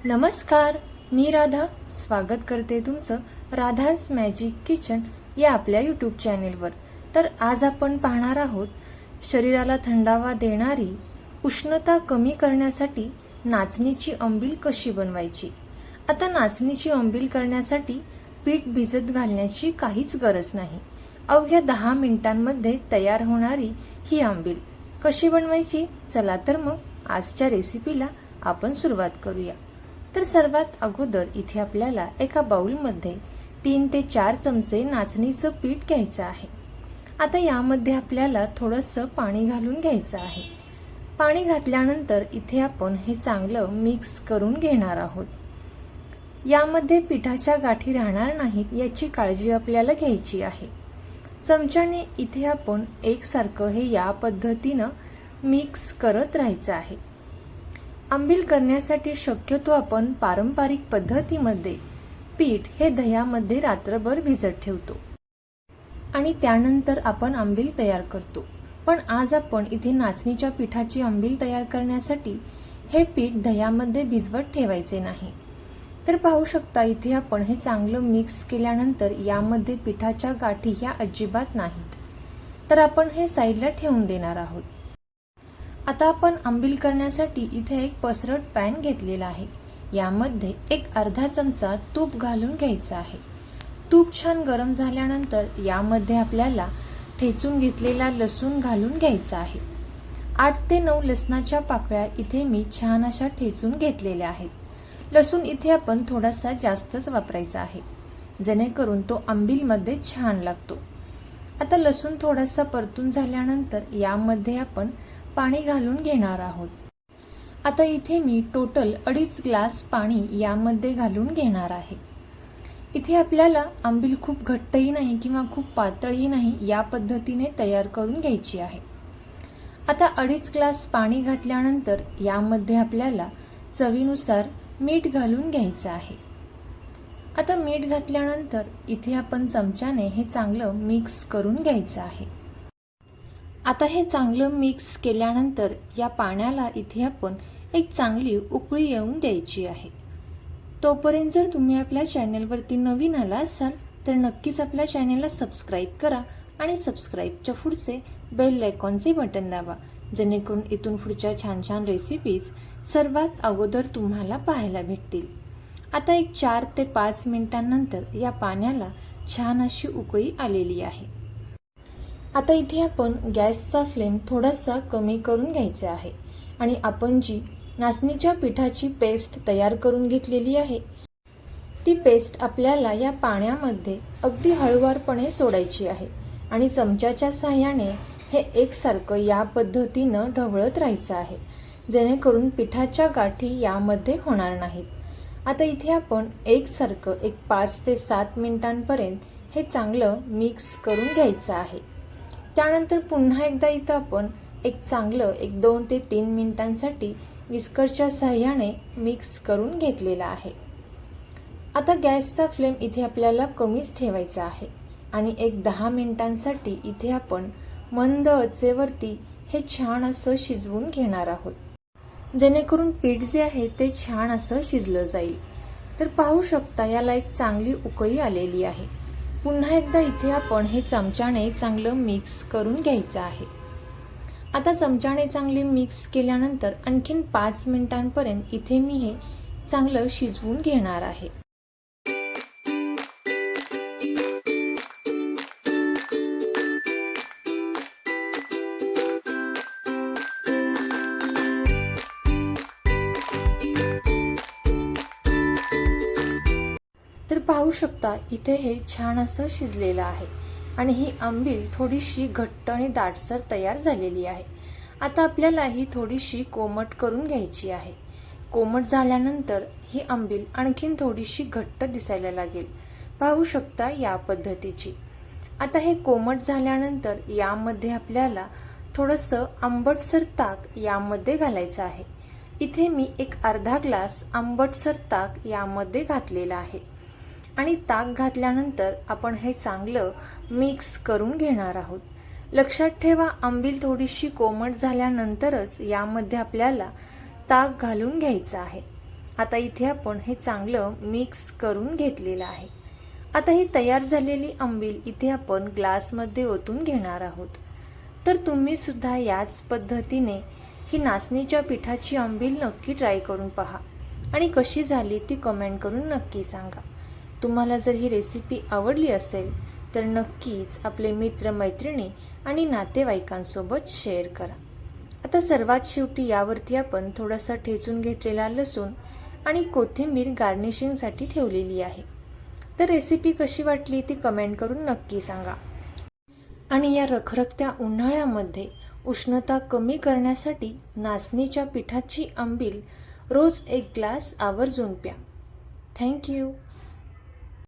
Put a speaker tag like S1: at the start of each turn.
S1: नमस्कार, मी राधा स्वागत करते तुमचं राधाज मॅजिक किचन या आपल्या यूट्यूब चॅनेलवर। तर आज आपण पाहणार आहोत शरीराला थंडावा देणारी, उष्णता कमी करण्यासाठी नाचणीची अंबील कशी बनवायची। आता नाचणीची अंबील करण्यासाठी पीठ भिजत घालण्याची काहीच गरज नाही। अवघ्या 10 मिनिटांमध्ये तयार होणारी ही अंबील कशी बनवायची, चला तर मग आजच्या रेसिपीला आपण सुरुवात करूया। तर सर्वात अगोदर इथे आपल्याला एका बाउलमध्ये 3 ते 4 चमचे नाचणीचं पीठ घ्यायचं आहे। आता यामध्ये आपल्याला थोडंसं पाणी घालून घ्यायचं आहे। पाणी घातल्यानंतर इथे आपण हे चांगलं मिक्स करून घेणार आहोत। यामध्ये पिठाच्या गाठी राहणार नाहीत याची काळजी आपल्याला घ्यायची आहे। चमच्याने इथे आपण एकसारखं हे या पद्धतीनं मिक्स करत राहायचं आहे। अंबील करण्यासाठी शक्यतो आपण पारंपरिक पद्धतीमध्ये पीठ हे दह्यामध्ये रात्रभर भिजत ठेवतो आणि त्यानंतर आपण अंबील तयार करतो। पण आज आपण इथे नाचणीच्या पिठाची अंबील तयार करण्यासाठी हे पीठ दह्यामध्ये भिजवत ठेवायचे नाही। तर पाहू शकता इथे आपण हे चांगलं मिक्स केल्यानंतर यामध्ये पिठाच्या गाठी ह्या अजिबात नाहीत। तर आपण हे साईडला ठेवून देणार आहोत। आता आपण अंबील करण्यासाठी इथे एक पसरट पॅन घेतलेला आहे। यामध्ये एक अर्धा चमचा तूप घालून घ्यायचं आहे। तूप छान गरम झाल्यानंतर यामध्ये आपल्याला ठेचून घेतलेला लसूण घालून घ्यायचा आहे। 8 ते 9 लसणाच्या पाकळ्या इथे मी छान अशा ठेचून घेतलेल्या आहेत। लसूण इथे आपण थोडासा जास्तच वापरायचा आहे, जेणेकरून तो अंबीलमध्ये छान लागतो। आता लसूण थोडासा परतून झाल्यानंतर यामध्ये आपण पाणी घालून घेणार आहोत। आता इथे मी टोटल 2.5 ग्लास पाणी यामध्ये घालून घेणार आहे। इथे आपल्याला अंबील खूप घट्टही नाही किंवा खूप पातळही नाही या पद्धतीने तयार करून घ्यायची आहे। आता 2.5 ग्लास पाणी घातल्यानंतर यामध्ये आपल्याला चवीनुसार मीठ घालून घ्यायचं आहे। आता मीठ घातल्यानंतर इथे आपण चमच्याने हे चांगलं मिक्स करून घ्यायचं आहे। आता हे चांगलं मिक्स केल्यानंतर या पाण्याला इथे आपण एक चांगली उकळी येऊन द्यायची आहे। तोपर्यंत जर तुम्ही आपल्या चॅनलवरती नवीन आला असाल तर नक्कीच आपल्या चॅनलला सबस्क्राईब करा आणि सबस्क्राईबच्या पुढचे बेल आयकॉनचे बटन दाबा, जेणेकरून इथून पुढच्या छान छान रेसिपीज सर्वात अगोदर तुम्हाला पाहायला भेटतील। आता एक 4 ते 5 मिनिटांनंतर या पाण्याला छान अशी उकळी आलेली आहे। आता इथे आपण गॅसचा फ्लेम थोडासा कमी करून घ्यायचा आहे आणि आपण जी नाचणीच्या पिठाची पेस्ट तयार करून घेतलेली आहे ती पेस्ट आपल्याला या पाण्यामध्ये अगदी हळूवारपणे सोडायची आहे आणि चमच्याच्या सहाय्याने हे एकसारखं या पद्धतीनं ढवळत राहायचं आहे, जेणेकरून पिठाच्या गाठी यामध्ये होणार नाहीत। आता इथे आपण एकसारखं 5 ते 7 मिनिटांपर्यंत हे चांगलं मिक्स करून घ्यायचं आहे। त्यानंतर पुन्हा एकदा इथं आपण चांगलं 2 ते 3 मिनिटांसाठी विस्करच्या सहाय्याने मिक्स करून घेतलेला आहे। आता गॅसचा फ्लेम इथे आपल्याला कमीच ठेवायचा आहे आणि 10 मिनिटांसाठी इथे आपण मंद आचेवरती हे छान असं शिजवून घेणार आहोत, जेणेकरून पीठ जे आहे ते छान असं शिजलं जाईल। तर पाहू शकता याला एक चांगली उकळी आलेली आहे। पुन्हा एकदा इथे आपण हे चमच्याने चांगलं मिक्स करून घ्यायचं आहे। आता चमच्याने चांगले मिक्स केल्यानंतर आणखीन 5 मिनिटांपर्यंत इथे मी हे चांगलं शिजवून घेणार आहे। तर पाहू शकता इथे हे छान असं शिजलेलं आहे आणि ही अंबील थोडीशी घट्ट आणि दाटसर तयार झालेली आहे। आता आपल्याला ही थोडीशी कोमट करून घ्यायची आहे। कोमट झाल्यानंतर ही अंबील आणखीन थोडीशी घट्ट दिसायला लागेल, पाहू शकता या पद्धतीची। आता हे कोमट झाल्यानंतर यामध्ये आपल्याला थोडंसं आंबटसर ताक यामध्ये घालायचं आहे। इथे मी एक अर्धा ग्लास आंबटसर ताक यामध्ये घातलेला आहे आणि ताक घातल्यानंतर आपण हे चांगलं मिक्स करून घेणार आहोत। लक्षात ठेवा, अंबील थोडीशी कोमट झाल्यानंतरच यामध्ये आपल्याला ताक घालून घ्यायचं आहे। आता इथे आपण हे चांगलं मिक्स करून घेतलेलं आहे. आता ही तयार झालेली आंबील इथे आपण ग्लासमध्ये ओतून घेणार आहोत. तर तुम्ही सुद्धा याच पद्धतीने ही नाचणीच्या पिठाची आंबील नक्की ट्राय करून पहा आणि कशी झाली ती कमेंट करून नक्की सांगा. तुम्हाला जर ही रेसिपी आवडली असेल तर नक्कीच आपले मित्रमैत्रिणी आणि नातेवाईकांसोबत शेअर करा. आता सर्वात शेवटी यावरती आपण थोडासा ठेचून घेतलेला लसूण आणि कोथिंबीर गार्निशिंगसाठी ठेवलेली आहे. तर रेसिपी कशी वाटली ती कमेंट करून नक्की सांगा. आणि या रखरखत्या उन्हाळ्यामध्ये उष्णता कमी करण्यासाठी नाचणीच्या पिठाची आंबील रोज एक ग्लास आवर्जून प्या. थँक्यू.